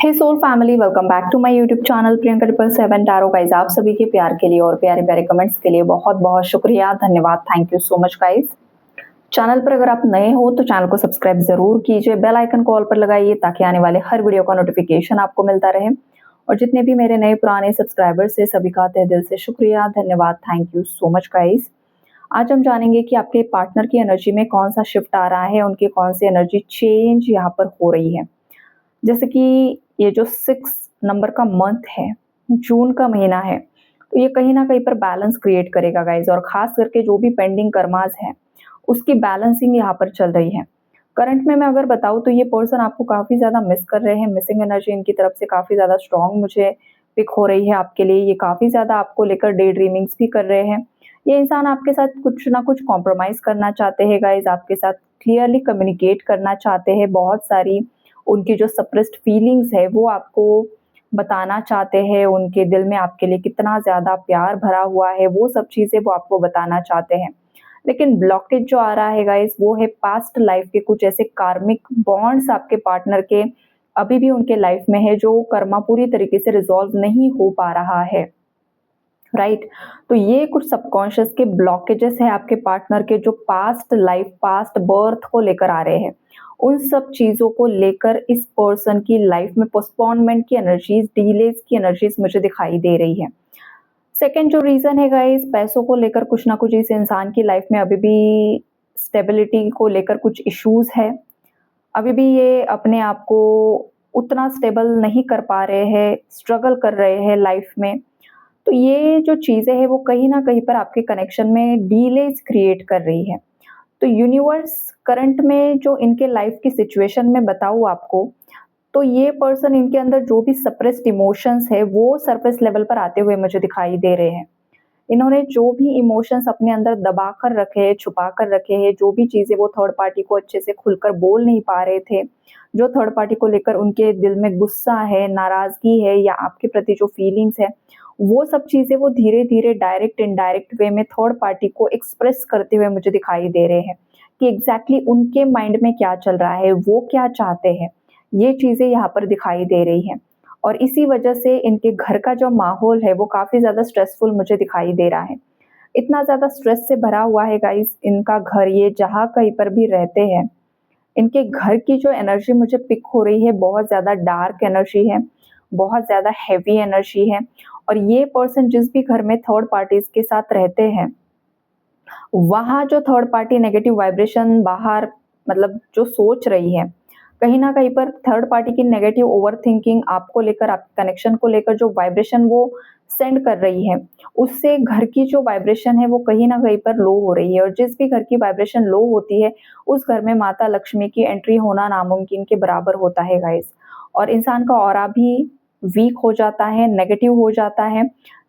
Hey soul family, welcome back to my YouTube channel Priyanka 777 tarot. Guys, आप सभी के प्यार के लिए और प्यारे प्यारे कमेंट्स के लिए बहुत बहुत शुक्रिया, धन्यवाद, thank you so much guys. Channel पर अगर आप नए हो तो चैनल को सब्सक्राइब जरूर कीजिए, बेल आइकन को ऑल पर लगाइए ताकि आने वाले हर वीडियो का नोटिफिकेशन आपको मिलता रहे। और जितने भी मेरे नए पुराने सब्सक्राइबर्स है सभी का तहे दिल से शुक्रिया, धन्यवाद, thank you so much guys. आज हम जानेंगे कि आपके पार्टनर की एनर्जी में कौन सा शिफ्ट आ रहा है, उनकी कौन सी एनर्जी चेंज यहाँ पर हो रही है। जैसे कि ये जो 6 नंबर का मंथ है, जून का महीना है, तो ये कहीं ना कहीं पर बैलेंस क्रिएट करेगा गाइज। और खास करके जो भी पेंडिंग कर्मास है उसकी बैलेंसिंग यहाँ पर चल रही है। करंट में मैं अगर बताऊँ तो ये पर्सन आपको काफ़ी ज़्यादा मिस कर रहे हैं, मिसिंग एनर्जी इनकी तरफ से काफ़ी ज़्यादा स्ट्रॉन्ग मुझे पिक हो रही है आपके लिए। ये काफ़ी ज़्यादा आपको लेकर डे ड्रीमिंग्स भी कर रहे हैं। ये इंसान आपके साथ कुछ ना कुछ कॉम्प्रोमाइज़ करना चाहते हैं गाइज, आपके साथ क्लियरली कम्युनिकेट करना चाहते हैं। बहुत सारी उनकी जो सप्रेस्ड फीलिंग्स है वो आपको बताना चाहते हैं। उनके दिल में आपके लिए कितना ज़्यादा प्यार भरा हुआ है, वो सब चीज़ें वो आपको बताना चाहते हैं। लेकिन ब्लॉकेज जो आ रहा है गाइस, वो है पास्ट लाइफ के कुछ ऐसे कार्मिक बॉन्ड्स आपके पार्टनर के अभी भी उनके लाइफ में है, जो कर्मा पूरी तरीके से रिजॉल्व नहीं हो पा रहा है, राइट। तो ये कुछ सबकॉन्शियस के ब्लॉकेजेस है आपके पार्टनर के, जो पास्ट लाइफ, पास्ट बर्थ को लेकर आ रहे हैं। उन सब चीज़ों को लेकर इस पर्सन की लाइफ में पोस्टपोनमेंट की एनर्जीज, डिलेज की एनर्जीज मुझे दिखाई दे रही है। सेकेंड जो रीज़न है गाइस, पैसों को लेकर कुछ ना कुछ इस इंसान की लाइफ में अभी भी स्टेबिलिटी को लेकर कुछ इश्यूज है। अभी भी ये अपने आप को उतना स्टेबल नहीं कर पा रहे हैं, स्ट्रगल कर रहे हैं लाइफ में। तो ये जो चीज़ें हैं वो कहीं ना कहीं पर आपके कनेक्शन में डिलेज क्रिएट कर रही है। तो यूनिवर्स करंट में जो इनके लाइफ की सिचुएशन में बताऊँ आपको, तो ये पर्सन, इनके अंदर जो भी सप्रेस्ड इमोशंस है वो सरफेस लेवल पर आते हुए मुझे दिखाई दे रहे हैं। इन्होंने जो भी इमोशंस अपने अंदर दबा कर रखे हैं, छुपा कर रखे हैं, जो भी चीज़ें वो थर्ड पार्टी को अच्छे से खुलकर बोल नहीं पा रहे थे, जो थर्ड पार्टी को लेकर उनके दिल में गुस्सा है, नाराज़गी है, या आपके प्रति जो फीलिंग्स है, वो सब चीज़ें वो धीरे धीरे डायरेक्ट इनडायरेक्ट वे में थर्ड पार्टी को एक्सप्रेस करते हुए मुझे दिखाई दे रहे हैं कि एग्जैक्टली उनके माइंड में क्या चल रहा है, वो क्या चाहते हैं। ये चीज़ें यहाँ पर दिखाई दे रही हैं। और इसी वजह से इनके घर का जो माहौल है वो काफ़ी ज़्यादा स्ट्रेसफुल मुझे दिखाई दे रहा है। इतना ज़्यादा स्ट्रेस से भरा हुआ है गाइस इनका घर, ये जहाँ कहीं पर भी रहते हैं, इनके घर की जो एनर्जी मुझे पिक हो रही है बहुत ज़्यादा डार्क एनर्जी है, बहुत ज़्यादा हैवी एनर्जी है। और ये पर्सन जिस भी घर में थर्ड पार्टीज के साथ रहते हैं, वहाँ जो थर्ड पार्टी नेगेटिव वाइब्रेशन बाहर, मतलब जो सोच रही है, कहीं ना कहीं पर थर्ड पार्टी की नेगेटिव ओवरथिंकिंग आपको लेकर, आपके कनेक्शन को लेकर जो वाइब्रेशन वो सेंड कर रही है, उससे घर की जो वाइब्रेशन है वो कहीं ना कहीं पर लो हो रही है। और जिस भी घर की वाइब्रेशन लो होती है उस घर में माता लक्ष्मी की एंट्री होना नामुमकिन के बराबर होता है गाइस। और इंसान का ऑरा भी वीक हो जाता है, नेगेटिव हो जाता है।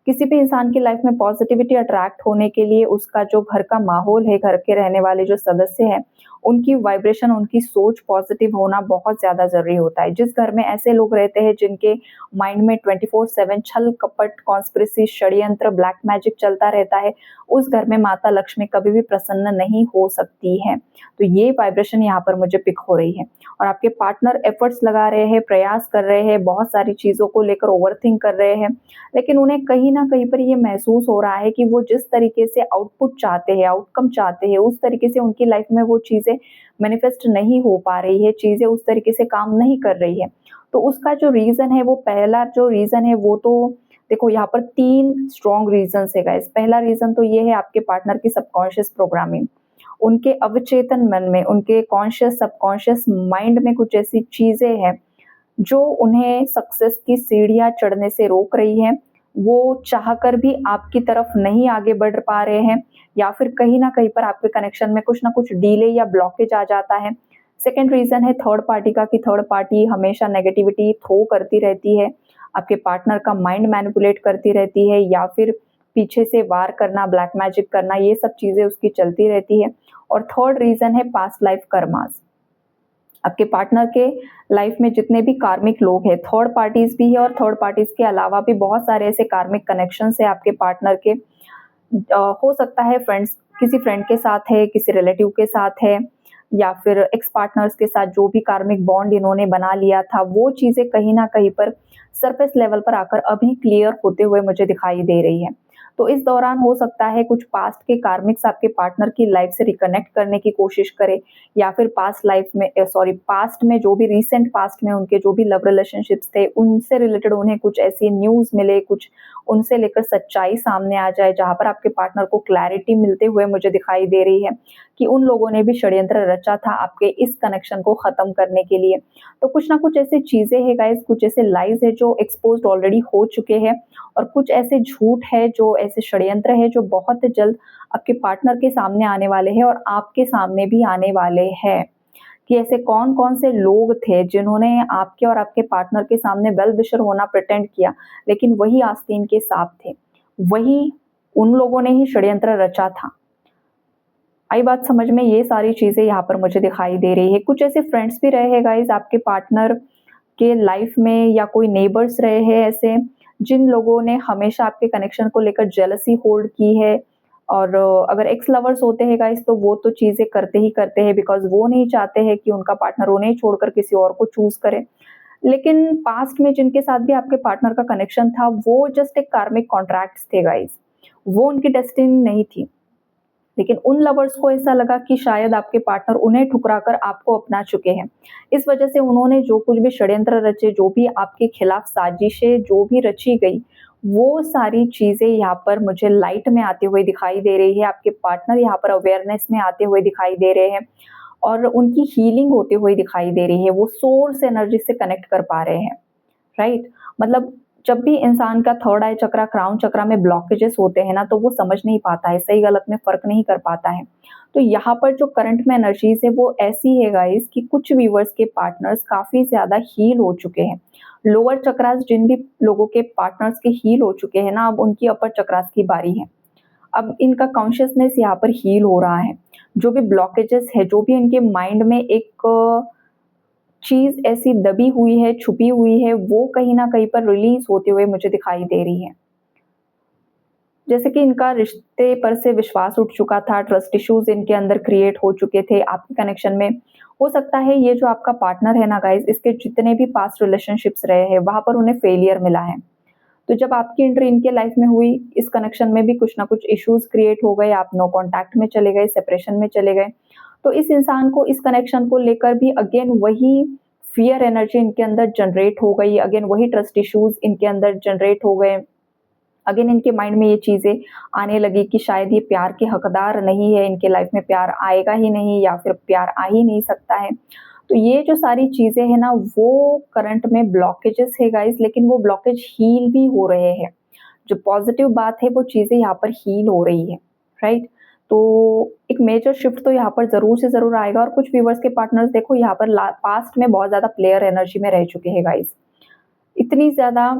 किसी भी इंसान की लाइफ में पॉजिटिविटी अट्रैक्ट होने के लिए उसका जो घर का माहौल है, घर के रहने वाले जो सदस्य हैं, उनकी वाइब्रेशन, उनकी सोच पॉजिटिव होना बहुत ज़्यादा ज़रूरी होता है। जिस घर में ऐसे लोग रहते हैं जिनके माइंड में 24/7 छल कपट, कॉन्स्पिरेसी, षड्यंत्र, ब्लैक मैजिक चलता रहता है, उस घर में माता लक्ष्मी कभी भी प्रसन्न नहीं हो सकती है। तो ये वाइब्रेशन यहाँ पर मुझे पिक हो रही है। और आपके पार्टनर एफर्ट्स लगा रहे हैं, प्रयास कर रहे हैं, बहुत सारी चीज़ों को लेकर ओवरथिंक कर रहे हैं, लेकिन उन्हें कहीं ना कहीं पर ये महसूस हो रहा है कि वो जिस तरीके से आउटपुट चाहते हैं, आउटकम चाहते हैं, उस तरीके से उनकी लाइफ में वो चीज़ें मैनिफेस्ट नहीं हो पा रही है, चीज़ें उस तरीके से काम नहीं कर रही है। तो उसका जो रीज़न है, वो पहला जो रीज़न है वो तो देखो, यहाँ पर 3 स्ट्रॉन्ग रीजंस है गाइस। पहला रीज़न तो ये है आपके पार्टनर की सबकॉन्शियस प्रोग्रामिंग। उनके अवचेतन मन में, उनके कॉन्शियस सबकॉन्शियस माइंड में कुछ ऐसी चीज़ें हैं जो उन्हें सक्सेस की सीढ़ियाँ चढ़ने से रोक रही हैं। वो चाहकर भी आपकी तरफ नहीं आगे बढ़ पा रहे हैं, या फिर कहीं न कहीं पर आपके कनेक्शन में कुछ न कुछ डिले या ब्लॉकेज आ जाता है। सेकंड रीज़न है थर्ड पार्टी का, कि थर्ड पार्टी हमेशा नेगेटिविटी थ्रो करती रहती है, आपके पार्टनर का माइंड मैनिपुलेट करती रहती है, या फिर पीछे से वार करना, ब्लैक मैजिक करना, ये सब चीज़ें उसकी चलती रहती है। और थर्ड रीज़न है पास्ट लाइफ कर्मास। आपके पार्टनर के लाइफ में जितने भी कार्मिक लोग हैं, थर्ड पार्टीज भी है, और थर्ड पार्टीज के अलावा भी बहुत सारे ऐसे कार्मिक कनेक्शन है आपके पार्टनर के। हो सकता है फ्रेंड्स, किसी फ्रेंड के साथ है, किसी रिलेटिव के साथ है, या फिर एक्स पार्टनर्स के साथ जो भी कार्मिक बॉन्ड इन्होंने बना लिया था, वो चीज़ें कहीं न कहीं पर सरफेस लेवल पर आकर अभी क्लियर होते हुए मुझे दिखाई दे रही है। तो इस दौरान हो सकता है कुछ पास्ट के कार्मिक्स आपके पार्टनर की लाइफ से रिकनेक्ट करने की कोशिश करें, या फिर पास्ट में जो भी रीसेंट पास्ट में उनके जो भी लव रिलेशनशिप्स थे, उनसे रिलेटेड उन्हें कुछ ऐसी न्यूज़ मिले, कुछ उनसे लेकर सच्चाई सामने आ जाए, जहाँ पर आपके पार्टनर को क्लैरिटी मिलते हुए मुझे दिखाई दे रही है कि उन लोगों ने भी षड्यंत्र रचा था आपके इस कनेक्शन को ख़त्म करने के लिए। तो कुछ ना कुछ ऐसी चीज़ें हैं गाइज़, कुछ ऐसे लाइज़ हैं जो एक्सपोज़्ड ऑलरेडी हो चुके हैं, और कुछ ऐसे झूठ है, जो ऐसे षड्यंत्र है, जो बहुत जल्द आपके पार्टनर के सामने आने वाले हैं और आपके सामने भी आने वाले हैं। कि ऐसे कौन-कौन से लोग थे जिन्होंने आपके और आपके पार्टनर के सामने वेल विशर होना प्रिटेंड किया, लेकिन वही आस्तीन के साँप थे। वही उन लोगों ने ही षड्यंत्र रचा था। आई बात समझ में? ये सारी चीज़ें यहाँ पर मुझे दिखाई दे रही है। कुछ ऐसे फ्रेंड्स भी रहे हैं गाइज़ आपके पार्टनर के लाइफ में, या कोई नेबर्स रहे हैं ऐसे, जिन लोगों ने हमेशा आपके कनेक्शन को लेकर जेलसी होल्ड की है। और अगर एक्स लवर्स होते हैं गाइस, तो वो तो चीज़ें करते ही करते हैं, बिकॉज़ वो नहीं चाहते हैं कि उनका पार्टनर उन्हें छोड़कर किसी और को चूज़ करे। लेकिन पास्ट में जिनके साथ भी आपके पार्टनर का कनेक्शन था, वो जस्ट एक कार्मिक कॉन्ट्रैक्ट्स थे गाइस, वो उनकी डेस्टिनी नहीं थी। लेकिन उन लवर्स को ऐसा लगा कि शायद आपके पार्टनर उन्हें ठुकराकर आपको अपना चुके हैं। इस वजह से उन्होंने जो कुछ भी षड्यंत्र रचे, जो भी आपके खिलाफ साजिशें जो भी रची गई, वो सारी चीज़ें यहाँ पर मुझे लाइट में आते हुए दिखाई दे रही है। आपके पार्टनर यहाँ पर अवेयरनेस में आते हुए दिखाई दे रहे हैं, और उनकी हीलिंग होते हुए दिखाई दे रही है। वो सोर्स एनर्जी से कनेक्ट कर पा रहे हैं, राइट? मतलब जब भी इंसान का थर्ड आई चक्रा, क्राउन चक्रा में ब्लॉकेजेस होते हैं ना, तो वो समझ नहीं पाता है, सही गलत में फ़र्क नहीं कर पाता है। तो यहाँ पर जो करंट में एनर्जीज़ है वो ऐसी है गाइस, कि कुछ व्यूअर्स के पार्टनर्स काफ़ी ज़्यादा हील हो चुके हैं। लोअर चक्रास जिन भी लोगों के पार्टनर्स के हील हो चुके हैं ना, अब उनकी अपर चक्रास की बारी है। अब इनका कॉन्शियसनेस यहाँ पर हील हो रहा है। जो भी ब्लॉकेजेस है, जो भी इनके माइंड में एक चीज़ ऐसी दबी हुई है, छुपी हुई है, वो कहीं न कहीं पर रिलीज़ होते हुए मुझे दिखाई दे रही है। जैसे कि इनका रिश्ते पर से विश्वास उठ चुका था, ट्रस्ट इश्यूज़ इनके अंदर क्रिएट हो चुके थे आपके कनेक्शन में। हो सकता है ये जो आपका पार्टनर है ना गाइज़, इसके जितने भी पास्ट रिलेशनशिप्स रहे हैं, वहाँ पर उन्हें फेलियर मिला है। तो जब आपकी एंट्री इनके लाइफ में हुई, इस कनेक्शन में भी कुछ ना कुछ इश्यूज़ क्रिएट हो गए, आप नो कॉन्टैक्ट में चले गए, सेपरेशन में चले गए। तो इस इंसान को इस कनेक्शन को लेकर भी अगेन वही फ़ियर एनर्जी इनके अंदर जनरेट हो गई, अगेन वही ट्रस्ट इश्यूज़ इनके अंदर जनरेट हो गए। अगेन इनके माइंड में ये चीज़ें आने लगी कि शायद ये प्यार के हकदार नहीं है, इनके लाइफ में प्यार आएगा ही नहीं, या फिर प्यार आ ही नहीं सकता है। तो ये जो सारी चीज़ें हैं ना, वो करंट में ब्लॉकेजेस है गाइस, लेकिन वो ब्लॉकेज हील भी हो रहे हैं। जो पॉजिटिव बात है, वो चीज़ें यहाँ पर हील हो रही है, राइट? तो एक मेजर शिफ्ट तो यहाँ पर ज़रूर से ज़रूर आएगा। और कुछ व्यूअर्स के पार्टनर्स देखो यहाँ पर पास्ट में बहुत ज़्यादा प्लेयर एनर्जी में रह चुके हैं गाइस। इतनी ज़्यादा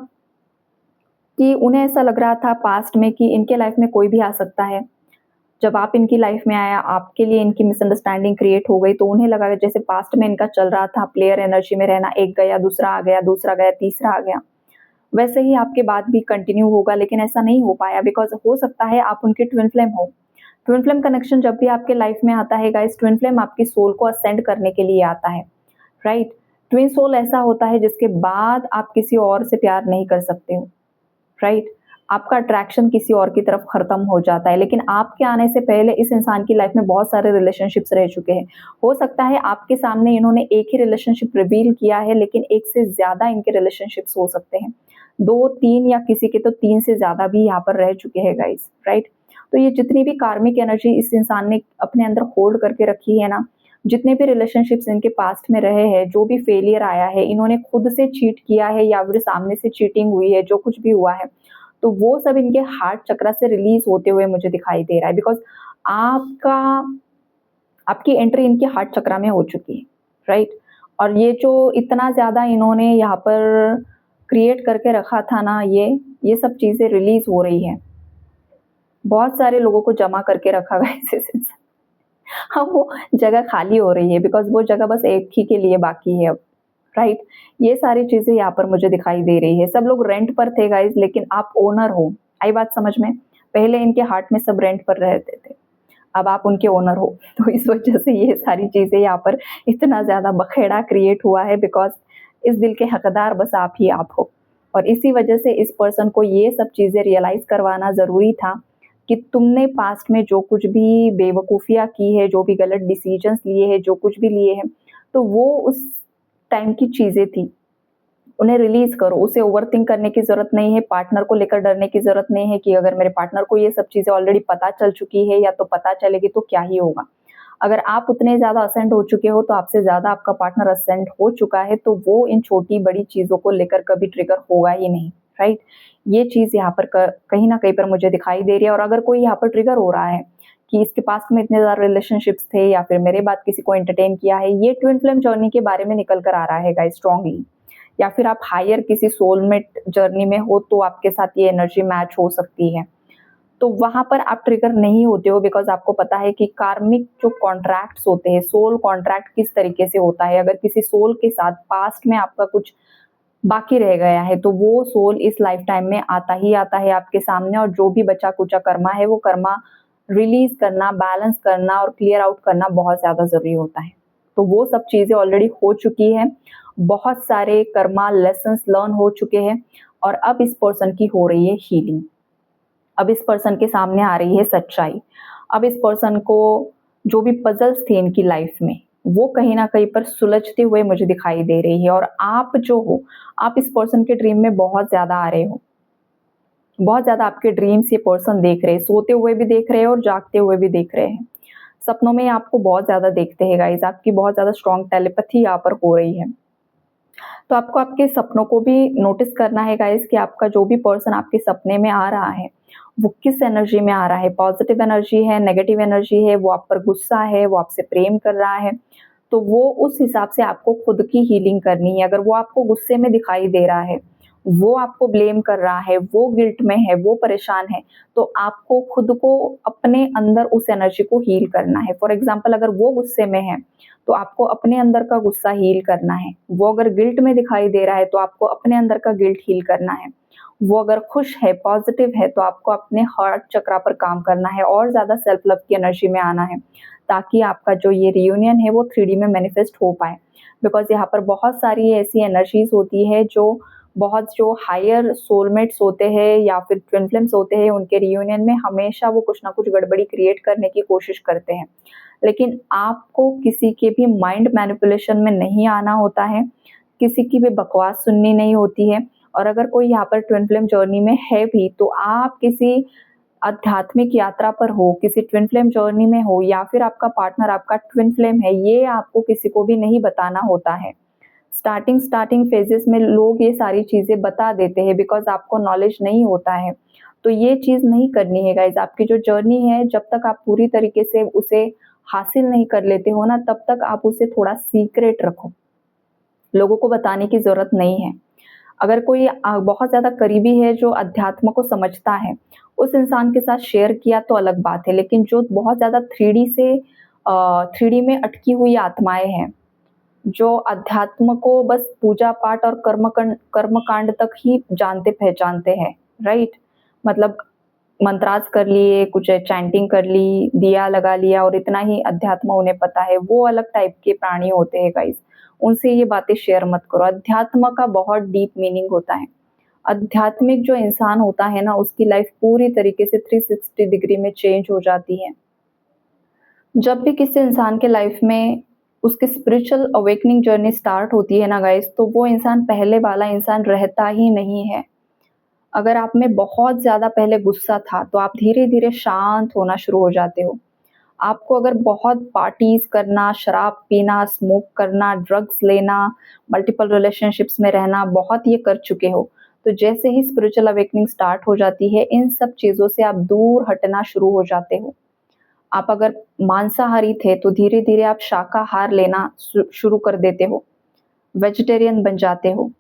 कि उन्हें ऐसा लग रहा था पास्ट में कि इनके लाइफ में कोई भी आ सकता है। जब आप इनकी लाइफ में आया, आपके लिए इनकी मिसअंडरस्टैंडिंग क्रिएट हो गई, तो उन्हें लगा जैसे पास्ट में इनका चल रहा था प्लेयर एनर्जी में रहना, एक गया, दूसरा आ गया, दूसरा गया, तीसरा आ गया। वैसे ही आपके बाद भी कंटिन्यू होगा, लेकिन ऐसा नहीं हो पाया, बिकॉज़ हो सकता है आप उनके ट्विन फ्लेम हो। ट्विन फ्लेम कनेक्शन जब भी आपके लाइफ में आता है गाइस, ट्विन फ्लेम आपकी सोल को असेंड करने के लिए आता है, राइट? ट्विन सोल ऐसा होता है जिसके बाद आप किसी और से प्यार नहीं कर सकते हो, राइट? आपका अट्रैक्शन किसी और की तरफ खत्म हो जाता है, लेकिन आपके आने से पहले इस इंसान की लाइफ में बहुत सारे रिलेशनशिप्स रह चुके हैं। हो सकता है आपके सामने इन्होंने एक ही रिलेशनशिप रिवील किया है, लेकिन एक से ज़्यादा इनके रिलेशनशिप्स हो सकते हैं। 2, 3 या किसी के तो 3 से ज़्यादा भी यहाँ पर रह चुके हैं गाइस, राइट? तो ये जितनी भी कार्मिक एनर्जी इस इंसान ने अपने अंदर होल्ड करके रखी है ना, जितने भी रिलेशनशिप्स इनके पास्ट में रहे हैं, जो भी फेलियर आया है, इन्होंने खुद से चीट किया है या फिर सामने से चीटिंग हुई है, जो कुछ भी हुआ है, तो वो सब इनके हार्ट चक्र से रिलीज़ होते हुए मुझे दिखाई दे रहा है, बिकॉज़ आपका आपकी एंट्री इनके हार्ट चक्र में हो चुकी है, राइट? और ये जो इतना ज़्यादा इन्होंने यहाँ पर क्रिएट करके रखा था ना, ये सब चीज़ें रिलीज़ हो रही हैं। बहुत सारे लोगों को जमा करके रखा गया है इस हाँ, वो जगह खाली हो रही है, बिकॉज़ वो जगह बस एक ही के लिए बाकी है अब, राइट? ये सारी चीज़ें यहाँ पर मुझे दिखाई दे रही है। सब लोग रेंट पर थे गाइज़, लेकिन आप ओनर हो। आई बात समझ में? पहले इनके हार्ट में सब रेंट पर रहते थे। अब आप उनके ओनर हो। तो इस वजह से ये सारी चीज़ें यहाँ पर इतना ज़्यादा बखेड़ा क्रिएट हुआ है, बिकॉज़ इस दिल के हकदार बस आप ही आप हो। और इसी वजह से इस पर्सन को ये सब चीज़ें रियलाइज़ करवाना ज़रूरी था कि तुमने पास्ट में जो कुछ भी बेवकूफ़ियाँ की है, जो भी गलत डिसीजंस लिए हैं, जो कुछ भी लिए हैं, तो वो उस टाइम की चीज़ें थी। उन्हें रिलीज़ करो, उसे ओवरथिंक करने की ज़रूरत नहीं है, पार्टनर को लेकर डरने की ज़रूरत नहीं है कि अगर मेरे पार्टनर को ये सब चीज़ें ऑलरेडी पता चल चुकी है या तो पता चलेगी तो क्या ही होगा। अगर आप उतने ज़्यादा असेंड हो चुके हो, तो आपसे ज़्यादा आपका पार्टनर असेंड हो चुका है, तो वो इन छोटी-बड़ी चीज़ों को लेकर कभी ट्रिगर होगा ही नहीं, राइट? ये चीज़ यहाँ पर क कहीं न कहीं पर मुझे दिखाई दे रही है। और अगर कोई यहाँ पर ट्रिगर हो रहा है कि इसके पास्ट में इतने ज़्यादा रिलेशनशिप्स थे या फिर मेरे बाद किसी को एंटरटेन किया है, ये ट्विन फ्लेम जर्नी के बारे में निकल कर आ रहा है गाइस स्ट्रांगली। या फिर आप हायर किसी सोलमेट जर्नी में हो, तो आपके साथ ये एनर्जी मैच हो सकती है। तो वहाँ पर आप ट्रिगर नहीं होते हो, बिकॉज़ आपको पता है कि कार्मिक जो कॉन्ट्रैक्ट्स होते हैं, सोल कॉन्ट्रैक्ट किस तरीके से होता है। अगर किसी सोल के साथ पास्ट में आपका कुछ बाकी रह गया है, तो वो सोल इस लाइफ टाइम में आता ही आता है आपके सामने, और जो भी बचा-कुचा कर्मा है, वो कर्मा रिलीज़ करना, बैलेंस करना और क्लियर आउट करना बहुत ज़्यादा ज़रूरी होता है। तो वो सब चीज़ें ऑलरेडी हो चुकी हैं, बहुत सारे कर्मा लेसन्स लर्न हो चुके हैं, और अब इस पर्सन की हो रही है हीलिंग। अब इस पर्सन के सामने आ रही है सच्चाई। अब इस पर्सन को जो भी पज़ल्स थे इनकी लाइफ में, वो कहीं न कहीं पर सुलझते हुए मुझे दिखाई दे रही है। और आप जो हो, आप इस पर्सन के ड्रीम में बहुत ज़्यादा आ रहे हो। बहुत ज़्यादा आपके ड्रीम्स ये पर्सन देख रहे हैं, सोते हुए भी देख रहे हैं और जागते हुए भी देख रहे हैं। सपनों में आपको बहुत ज़्यादा देखते हैं गाइज़, आपकी बहुत ज़्यादा स्ट्रॉन्ग टेलीपैथी यहाँ पर हो रही है। तो आपको आपके सपनों को भी नोटिस करना है गाइज़ कि आपका जो भी पर्सन आपके सपने में आ रहा है, वो किस एनर्जी में आ रहा है। पॉजिटिव एनर्जी है, नेगेटिव एनर्जी है, वो आप पर गुस्सा है, वो आपसे प्रेम कर रहा है, तो वो उस हिसाब से आपको खुद की हीलिंग करनी है। अगर वो आपको गुस्से में दिखाई दे रहा है, वो आपको ब्लेम कर रहा है, वो गिल्ट में है, वो परेशान है, तो आपको खुद को अपने अंदर उस एनर्जी को हील करना है। फॉर एग्ज़ाम्पल अगर वो गुस्से में है, तो आपको अपने अंदर का गुस्सा हील करना है। वो अगर गिल्ट में दिखाई दे रहा है, तो आपको अपने अंदर का गिल्ट हील करना है। वो अगर खुश है, पॉज़िटिव है, तो आपको अपने हार्ट चक्रा पर काम करना है और ज़्यादा सेल्फ लव की एनर्जी में आना है, ताकि आपका जो ये रियूनियन है वो 3D में मैनिफेस्ट हो पाए। बिकॉज़ यहाँ पर बहुत सारी ऐसी एनर्जीज़ होती है जो हायर सोलमेट्स होते हैं या फिर ट्विन फ्लेम्स होते हैं, उनके रियूनियन में हमेशा वो कुछ ना कुछ गड़बड़ी क्रिएट करने की कोशिश करते हैं। लेकिन आपको किसी के भी माइंड मैनिपुलेशन में नहीं आना होता है, किसी की भी बकवास सुननी नहीं होती है। और अगर कोई यहाँ पर ट्विन फ्लेम जर्नी में है भी, तो आप किसी आध्यात्मिक यात्रा पर हो, किसी ट्विन फ्लेम जर्नी में हो, या फिर आपका पार्टनर आपका ट्विन फ्लेम है, ये आपको किसी को भी नहीं बताना होता है। स्टार्टिंग फेजेस में लोग ये सारी चीज़ें बता देते हैं, बिकॉज़ आपको नॉलेज नहीं होता है। तो ये चीज़ नहीं करनी है गाइज़। आपकी जो जर्नी है, जब तक आप पूरी तरीके से उसे हासिल नहीं कर लेते हो ना, तब तक आप उसे थोड़ा सीक्रेट रखो। लोगों को बताने की ज़रूरत नहीं है। अगर कोई बहुत ज़्यादा करीबी है जो अध्यात्म को समझता है, उस इंसान के साथ शेयर किया तो अलग बात है, लेकिन जो बहुत ज़्यादा 3D में अटकी हुई आत्माएँ हैं, जो अध्यात्म को बस पूजा-पाठ और कर्मकांड तक ही जानते-पहचानते हैं, राइट? मतलब मंत्रार्थ कर लिए, कुछ चैंटिंग कर ली, दिया लगा लिया और इतना ही अध्यात्म उन्हें पता है, वो अलग टाइप के प्राणी होते हैं गाइज़। उनसे ये बातें शेयर मत करो। अध्यात्म का बहुत डीप मीनिंग होता है। आध्यात्मिक जो इंसान होता है ना, उसकी लाइफ पूरी तरीके से 360 डिग्री में चेंज हो जाती है। जब भी किसी इंसान के लाइफ में उसकी स्पिरिचुअल अवेकनिंग जर्नी स्टार्ट होती है ना गाइज़, तो वो इंसान पहले वाला इंसान रहता ही नहीं है। अगर आप में बहुत ज़्यादा पहले गुस्सा था, तो आप धीरे-धीरे शांत होना शुरू हो जाते हो। आपको अगर बहुत पार्टीज़ करना, शराब पीना, स्मोक करना, ड्रग्स लेना, मल्टीपल रिलेशनशिप्स में रहना, बहुत ये कर चुके हो, तो जैसे ही स्पिरिचुअल अवेकनिंग स्टार्ट हो जाती है, इन सब चीज़ों से आप दूर हटना शुरू हो जाते हो। आप अगर मांसाहारी थे, तो धीरे-धीरे आप शाकाहार लेना शुरू कर देते हो, वेजिटेरियन बन जाते हो।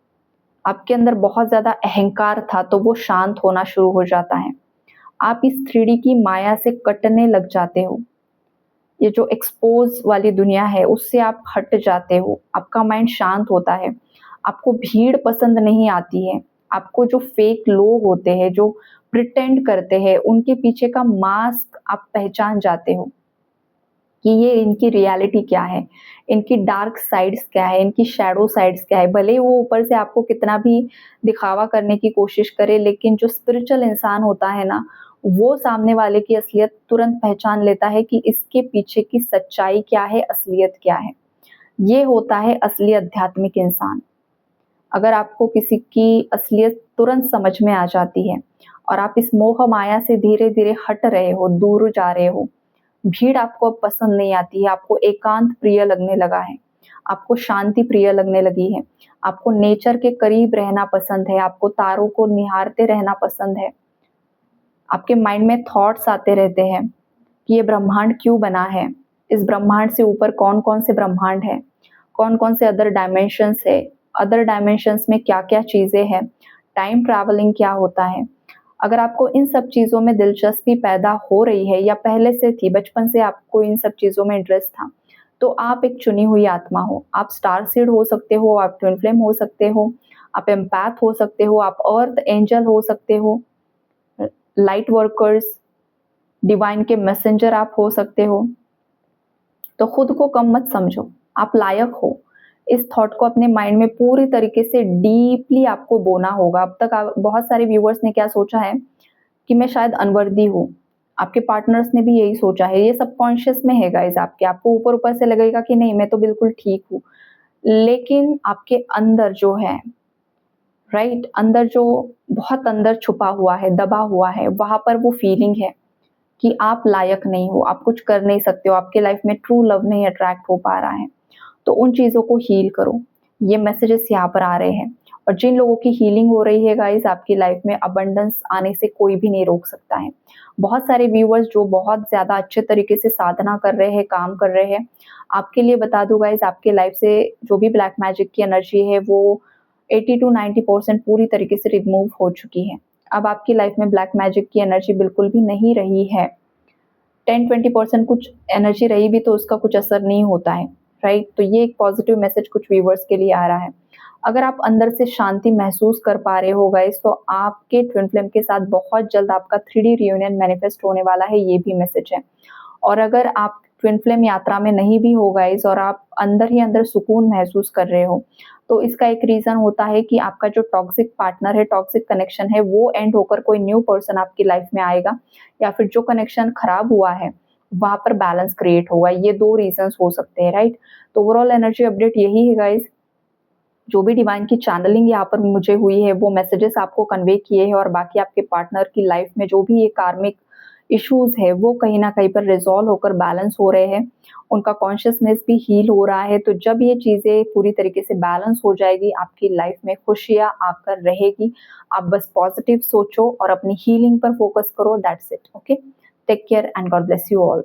आपके अंदर बहुत ज़्यादा अहंकार था, तो वो शांत होना शुरू हो जाता है। आप इस 3D की माया से कटने लग जाते हो। ये जो एक्सपोज़ वाली दुनिया है, उससे आप हट जाते हो। आपका माइंड शांत होता है। आपको भीड़ पसंद नहीं आती है। आपको जो फेक लोग होते हैं, जो प्रिटेंड करते हैं, उनके पीछे का मास्क आप पहचान जाते हो। कि ये इनकी रियलिटी क्या है, इनकी डार्क साइड्स क्या है, इनकी शैडो साइड्स क्या है। भले ही वो ऊपर से आपको कितना भी दिखावा करने की कोशिश करे, लेकिन जो स्पिरिचुअल इंसान होता है ना, वो सामने वाले की असलियत तुरंत पहचान लेता है कि इसके पीछे की सच्चाई क्या है, असलियत क्या है। ये होता है असली आध्यात्मिक इंसान। अगर आपको किसी की असलियत तुरंत समझ में आ जाती है और आप इस मोह माया से धीरे-धीरे हट रहे हो, दूर जा रहे हो, भीड़ आपको अब पसंद नहीं आती है, आपको एकांत प्रिय लगने लगा है, आपको शांति प्रिय लगने लगी है, आपको नेचर के करीब रहना पसंद है, आपको तारों को निहारते रहना पसंद है। आपके माइंड में थॉट्स आते रहते हैं कि ये ब्रह्मांड क्यों बना है? इस ब्रह्मांड से ऊपर कौन-कौन से ब्रह्मांड हैं? कौन-कौन से अदर डायमेंशंस है? अदर डायमेंशंस में क्या-क्या चीज़ें हैं? टाइम ट्रैवलिंग क्या होता है? अगर आपको इन सब चीज़ों में दिलचस्पी पैदा हो रही है या पहले से थी, बचपन से आपको इन सब चीज़ों में इंटरेस्ट था, तो आप एक चुनी हुई आत्मा हो। आप स्टार सीड हो सकते हो, आप ट्विन फ्लेम हो सकते हो, आप एम्पैथ हो सकते हो, आप अर्थ एंजल हो सकते हो, लाइट वर्कर्स, डिवाइन के मैसेंजर आप हो सकते हो। तो खुद को कम मत समझो, आप लायक हो। इस थॉट को अपने माइंड में पूरी तरीके से डीपली आपको बोना होगा। अब तक बहुत सारे व्यूअर्स ने क्या सोचा है कि मैं शायद अनवर्दी हूँ। आपके पार्टनर्स ने भी यही सोचा है। ये सबकॉन्शियस में है गाइस आपके। आपको ऊपर-ऊपर से लगेगा कि नहीं मैं तो बिल्कुल ठीक हूँ। लेकिन आपके अंदर जो है, राइट? अंदर जो बहुत अंदर छुपा हुआ है, दबा हुआ है, वहाँ पर वो फीलिंग है कि आप लायक नहीं हो, आप कुछ कर नहीं सकते हो, आपके लाइफ में ट्रू लव नहीं अट्रैक्ट हो पा रहा है। तो उन चीज़ों को हील करो। ये मैसेजेस यहाँ पर आ रहे हैं और जिन लोगों की हीलिंग हो रही है गाइस आपकी लाइफ में अबंडेंस आने से कोई भी नहीं रोक सकता है। बहुत सारे व्यूअर्स जो बहुत ज़्यादा अच्छे तरीके से साधना कर रहे हैं, काम कर रहे हैं, आपके लिए बता दूँ गाइस आपके लाइफ से जो भी ब्लैक मैजिक की एनर्जी है वो 80 टू 90% पूरी तरीके से रिमूव हो चुकी है। अब आपकी लाइफ में ब्लैक मैजिक की एनर्जी बिल्कुल भी नहीं रही है। 10-20% कुछ एनर्जी रही भी तो उसका कुछ असर नहीं होता है, राइट? तो ये एक पॉजिटिव मैसेज कुछ व्यूअर्स के लिए आ रहा है। अगर आप अंदर से शांति महसूस कर पा रहे हो गाइस तो आपके ट्विन फ्लेम के साथ बहुत जल्द आपका 3D रियूनियन मैनिफेस्ट होने वाला है, ये भी मैसेज है। और अगर आप ट्विन फ्लेम यात्रा में नहीं भी हो गाइस और आप अंदर ही अंदर सुकून महसूस कर रहे हो, तो इसका एक रीज़न होता है कि आपका जो टॉक्सिक पार्टनर है, टॉक्सिक कनेक्शन है, वो एंड होकर कोई न्यू पर्सन आपकी लाइफ में आएगा या फिर जो कनेक्शन खराब हुआ है, वहाँ पर बैलेंस क्रिएट होगा। ये 2 रीज़न्स हो सकते हैं, राइट? तो ओवरऑल एनर्जी अपडेट यही है गाइस। जो भी डिवाइन की चैनलिंग यहाँ पर मुझे हुई है, वो मैसेजेस आपको कन्वे किए हैं और बाकी आपके पार्टनर की लाइफ में जो भी ये कार्मिक इश्यूज़ है, वो कहीं न कहीं पर रिज़ॉल्व होकर बैलेंस हो रहे हैं। उनका कॉन्शियसनेस भी हील हो रहा है, तो जब ये चीज़ें पूरी तरीके से बैलेंस हो जाएगी, आपकी लाइफ में खुशियाँ आकर रहेगी। आप बस पॉज़िटिव सोचो और अपनी हीलिंग पर फ़ोकस करो, that's it, okay? Take care and God bless you all.